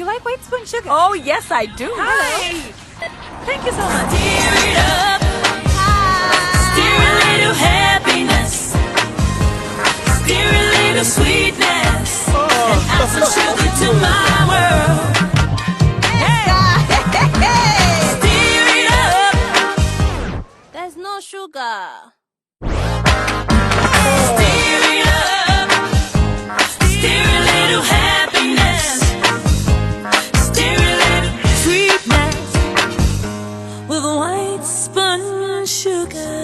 You like white spoon sugar? Oh, yes, I do. Hi. Thank you so much. Stir it up. Stir a little happiness. Stir a little sweetness. And add some sugar to my world. Stir it up. There's no sugar. Stir it up. Stir a little happiness. Stir a little sweetness with white spoon sugar.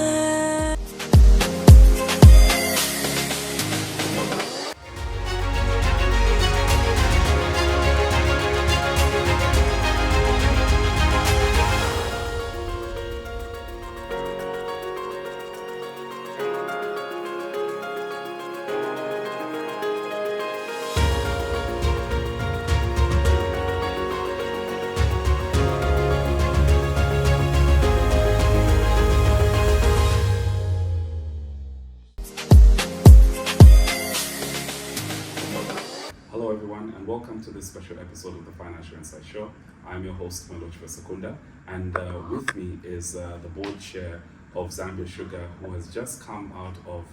Hello everyone and welcome to this special episode of the Financial Insight Show. I'm your host Mwelwa Chibesakunda, and with me is the board chair of Zambia Sugar, who has just come out of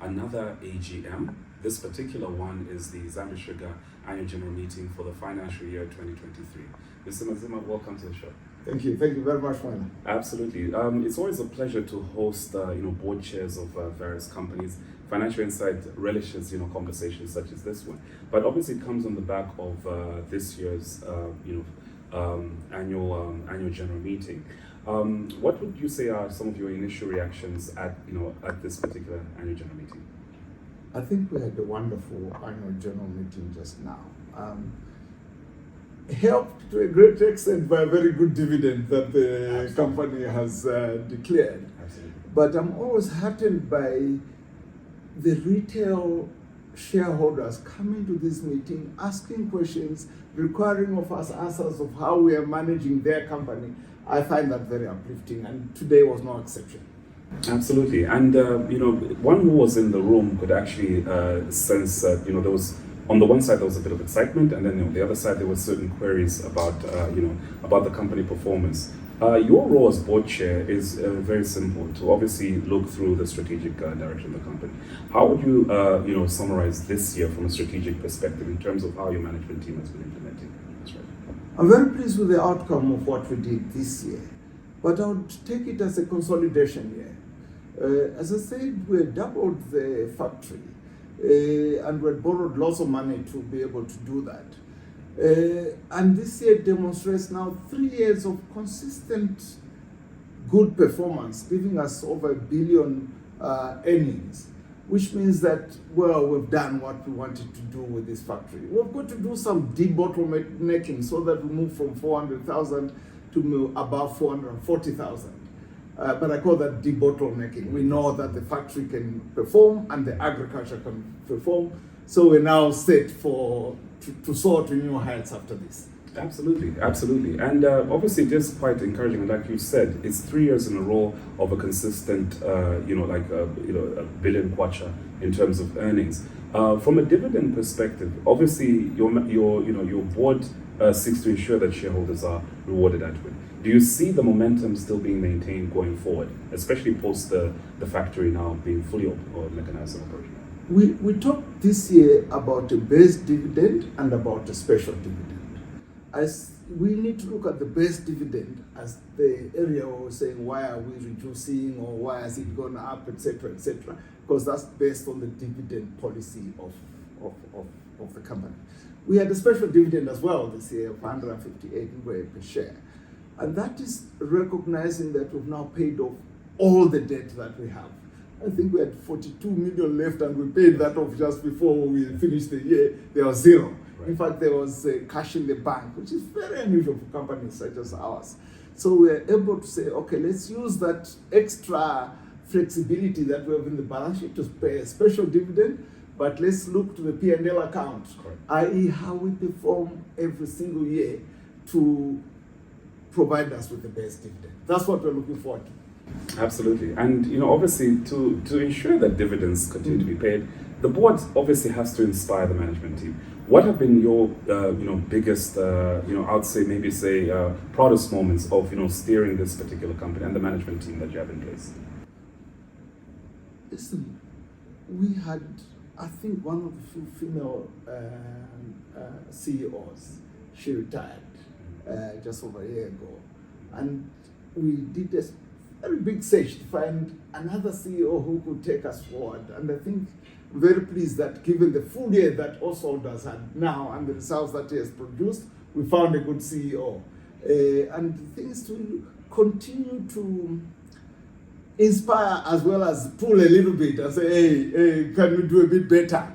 another AGM. This particular one is the Zambia Sugar Annual General Meeting for the financial year 2023. Mr. Mbazima, welcome to the show. Thank you very much, man. Absolutely. It's always a pleasure to host board chairs of various companies. Financial Insight relishes conversations such as this one, but obviously it comes on the back of this year's annual general meeting. What would you say are some of your initial reactions at this particular annual general meeting? I think we had a wonderful annual general meeting just now. Helped to a great extent by a very good dividend that the Absolutely. company has declared. Absolutely. But I'm always heartened by the retail shareholders coming to this meeting, asking questions, requiring of us answers of how we are managing their company. I find that very uplifting, and today was no exception. Absolutely. And one who was in the room could actually sense that there was, on the one side there was a bit of excitement, and then on the other side there were certain queries about about the company performance. Your role as board chair is very simple, to obviously look through the strategic direction of the company. How would you summarize this year from a strategic perspective in terms of how your management team has been implementing this? Right? I'm very pleased with the outcome of what we did this year, but I would take it as a consolidation year. As I said, we doubled the factory, and we had borrowed lots of money to be able to do that. And this year demonstrates now 3 years of consistent good performance, giving us over $1 billion earnings, which means that, well, we've done what we wanted to do with this factory. We've got to do some debottlenecking so that we move from 400,000 to above 440,000. But I call that debottlenecking. We know that the factory can perform and the agriculture can perform, so we're now set to soar to new heights after this. Absolutely. And obviously it is quite encouraging. Like you said, it's 3 years in a row of a consistent, a billion kwacha in terms of earnings. From a dividend perspective, obviously your board seeks to ensure that shareholders are rewarded adequately. Do you see the momentum still being maintained going forward, especially post the factory now being fully mechanized and operational? We talked this year about a base dividend and about a special dividend. As we need to look at the base dividend as the area where we're saying why are we reducing or why has it gone up, etc., because that's based on the dividend policy of the company. We had a special dividend as well this year of 158 per share. And that is recognizing that we've now paid off all the debt that we have. I think we had 42 million left and we paid that off just before we finished the year. There was zero. Right. In fact, there was cash in the bank, which is very unusual for companies such as ours. So we were able to say, okay, let's use that extra flexibility that we have in the balance sheet to pay a special dividend, but let's look to the P&L account, i.e. how we perform every single year to provide us with the best dividend. That's what we're looking forward to. Absolutely. And obviously to ensure that dividends continue to be paid, the board obviously has to inspire the management team. What have been your, biggest, I'd say proudest moments of, steering this particular company and the management team that you have in place? Listen, we had, I think, one of the few female CEOs. She retired just over a year ago. And we did a very big search to find another CEO who could take us forward. And I think I'm very pleased that given the full year that Oswald has had now and the results that he has produced, we found a good CEO. And things to continue to inspire as well as pull a little bit and say, hey, can we do a bit better?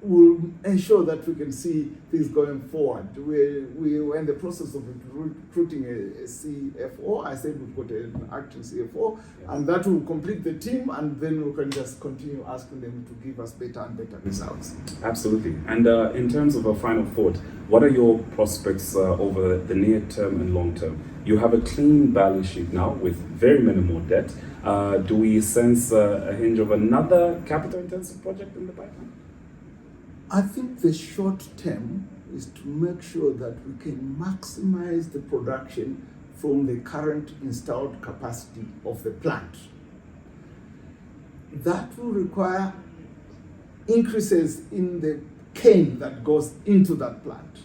Will ensure that we can see things going forward. We were in the process of recruiting a CFO. I said we've got an acting CFO, and that will complete the team, and then we can just continue asking them to give us better and better results. Absolutely. And in terms of a final thought, what are your prospects over the near term and long term? You have a clean balance sheet now with very minimal debt. Do we sense a hinge of another capital-intensive project in the pipeline? I think the short term is to make sure that we can maximize the production from the current installed capacity of the plant. That will require increases in the cane that goes into that plant.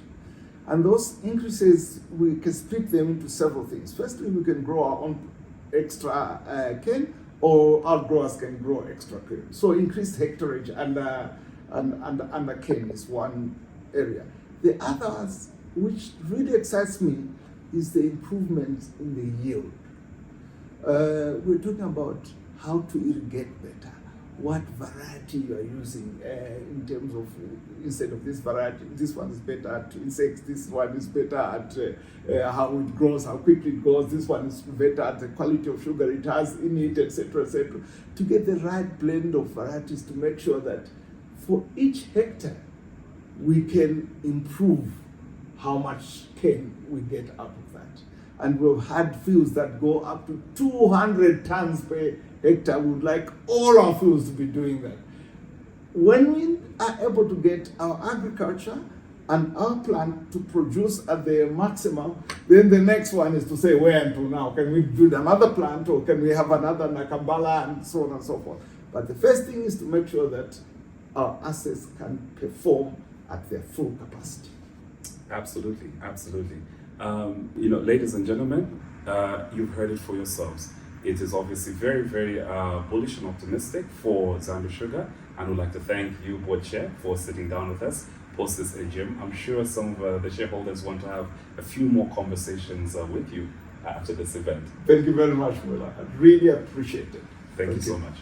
And those increases, we can split them into several things. Firstly, we can grow our own extra cane, or our growers can grow extra cane. So increased hectarage and the cane is one area. The others, which really excites me, is the improvement in the yield. We're talking about how to irrigate better, what variety you are using in terms of, instead of this variety, this one is better at insects, this one is better at how it grows, how quickly it grows, this one is better at the quality of sugar it has in it, etc., etc. To get the right blend of varieties to make sure that for each hectare, we can improve how much cane we get out of that. And we've had fields that go up to 200 tons per hectare. We would like all our fields to be doing that. When we are able to get our agriculture and our plant to produce at the maximum, then the next one is to say, where until now? Can we build another plant, or can we have another Nakambala, and so on and so forth? But the first thing is to make sure that our assets can perform at their full capacity. Absolutely, absolutely. Ladies and gentlemen, you've heard it for yourselves. It is obviously very, very bullish and optimistic for Zambia Sugar, and we'd like to thank you, Board Chair, for sitting down with us post this AGM. I'm sure some of the shareholders want to have a few more conversations with you after this event. Thank you very much, Mwelwa. I really appreciate it. Thank you so much.